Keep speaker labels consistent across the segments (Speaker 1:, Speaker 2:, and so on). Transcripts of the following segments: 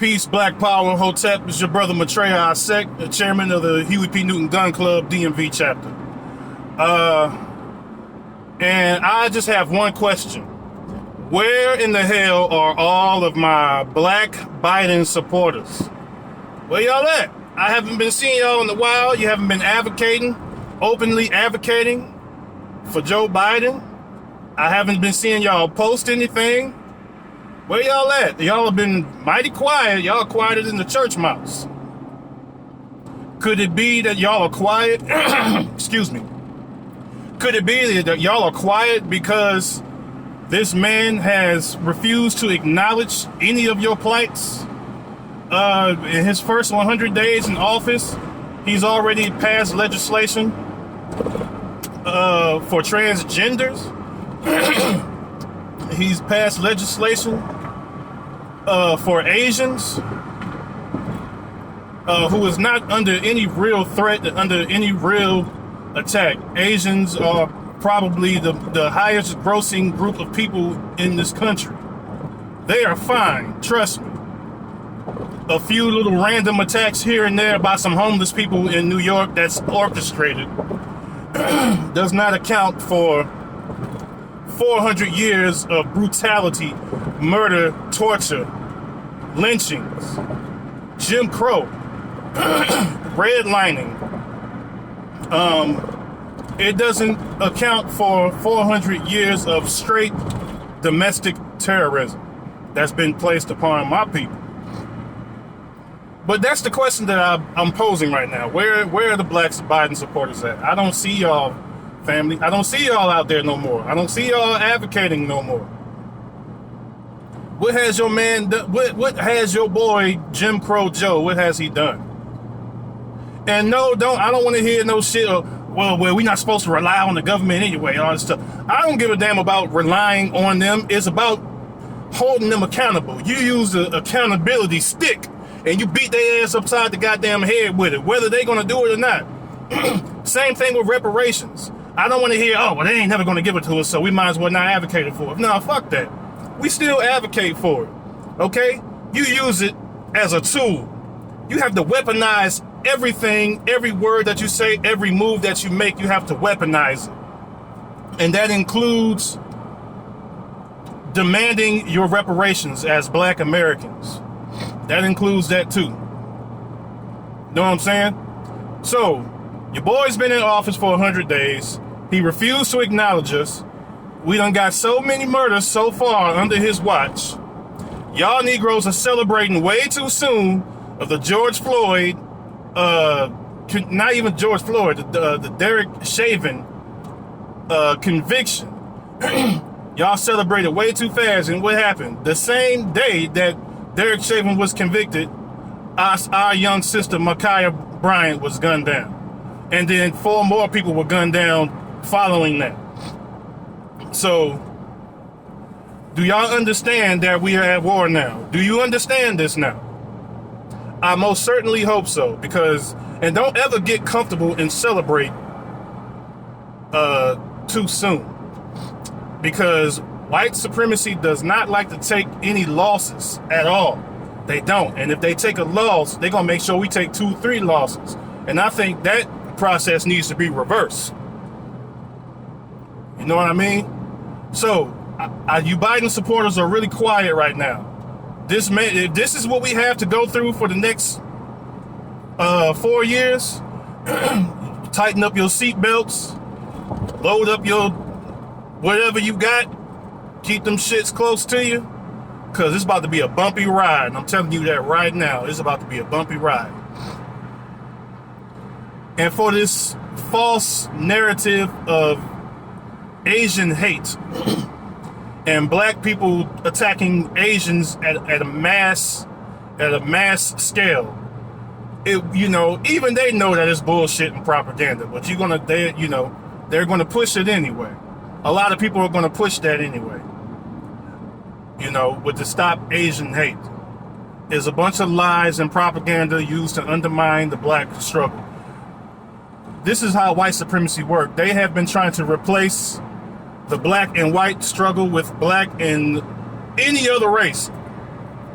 Speaker 1: Peace, Black Power, Hotep. It's your brother Maitreya Asek, the chairman of the Huey P. Newton Gun Club DMV chapter. And I just have one question. Where in the hell are all of my black Biden supporters? Where y'all at? I haven't been seeing y'all in a while. You haven't been openly advocating for Joe Biden. I haven't been seeing y'all post anything. Where y'all at? Y'all have been mighty quiet. Y'all quieter than the church mouse. Could it be that y'all are quiet? Excuse me. Could it be that y'all are quiet because this man has refused to acknowledge any of your plights? In his first 100 days in office, he's already passed legislation for transgenders. He's passed legislation for Asians, who is not under any real threat, under any real attack. Asians are probably the highest grossing group of people in this country. They are fine, trust me. A few little random attacks here and there by some homeless people in New York that's orchestrated does not account for 400 years of brutality, murder, torture, lynchings, Jim Crow, redlining. It doesn't account for 400 years of straight domestic terrorism that's been placed upon my people. But that's the question that I'm posing right now. Where are the black Biden supporters at? I don't see y'all, family. I don't see y'all out there no more. I don't see y'all advocating no more. What has your man done? What has your boy Jim Crow Joe? What has he done? And no, I don't want to hear no shit. Well, we're not supposed to rely on the government anyway. All this stuff. I don't give a damn about relying on them. It's about holding them accountable. You use the accountability stick and you beat their ass upside the goddamn head with it, whether they're gonna do it or not. Same thing with reparations. I don't want to hear, oh, well, they ain't never gonna give it to us, so we might as well not advocate for it. No, fuck that. We still advocate for it, okay? You use it as a tool. You have to weaponize everything, every word that you say, every move that you make, you have to weaponize it. And that includes demanding your reparations as black Americans. That includes that too. Know what I'm saying? So, your boy's been in office for 100 days. He refused to acknowledge us. We done got so many murders so far under his watch. Y'all Negroes are celebrating way too soon of the George Floyd, not even George Floyd, the Derek Chauvin conviction. Y'all celebrated way too fast, and what happened? The same day that Derek Chauvin was convicted, our young sister Ma'Khia Bryant was gunned down. And then 4 more people were gunned down following that. So, do y'all understand that we are at war now? Do you understand this now? I most certainly hope so, and don't ever get comfortable and celebrate too soon. Because white supremacy does not like to take any losses at all. They don't. And if they take a loss, they're going to make sure we take 2, 3 losses. And I think that process needs to be reversed. You know what I mean? So, you Biden supporters are really quiet right now. If this is what we have to go through for the next 4 years, tighten up your seatbelts, load up your whatever you got, keep them shits close to you, because it's about to be a bumpy ride. And I'm telling you that right now. It's about to be a bumpy ride. And for this false narrative of Asian hate and black people attacking Asians at a mass scale, even they know that it's bullshit and propaganda, but they're gonna push it anyway. A lot of people are gonna push that anyway. With the Stop Asian Hate. Is a bunch of lies and propaganda used to undermine the black struggle. This is how white supremacy works. They have been trying to replace the black and white struggle with black and any other race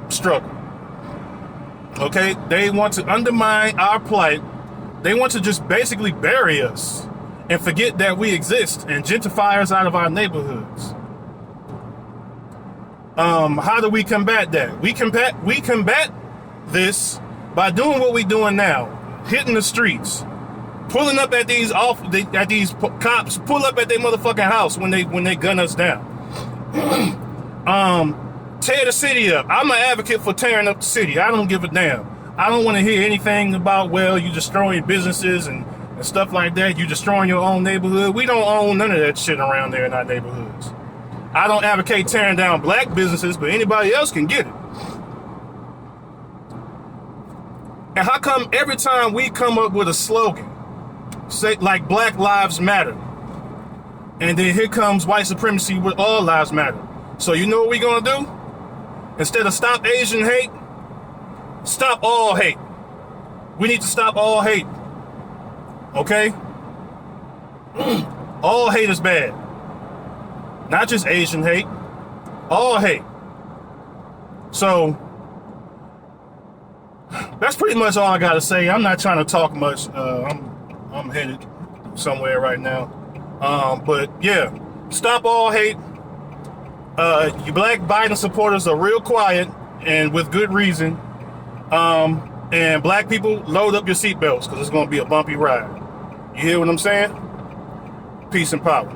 Speaker 1: struggle. Okay? They want to undermine our plight. They want to just basically bury us and forget that we exist and gentrify us out of our neighborhoods. How do we combat that? We combat this by doing what we're doing now, hitting the streets, pulling up at these cops, pull up at their motherfucking house when they gun us down. Tear the city up. I'm an advocate for tearing up the city. I don't give a damn. I don't want to hear anything about, well, you destroying businesses and stuff like that. You destroying your own neighborhood. We don't own none of that shit around there in our neighborhoods. I don't advocate tearing down black businesses, but anybody else can get it. And how come every time we come up with a slogan, say like Black Lives Matter, and then here comes white supremacy with All Lives Matter? So you know what we're gonna do? Instead of stop Asian hate, stop all hate. We need to stop all hate. Okay? All hate is bad. Not just Asian hate. All hate. So that's pretty much all I gotta say. I'm not trying to talk much. I'm headed somewhere right now. But yeah, stop all hate. You black Biden supporters are real quiet and with good reason. And black people, load up your seatbelts because it's gonna be a bumpy ride. You hear what I'm saying? Peace and power.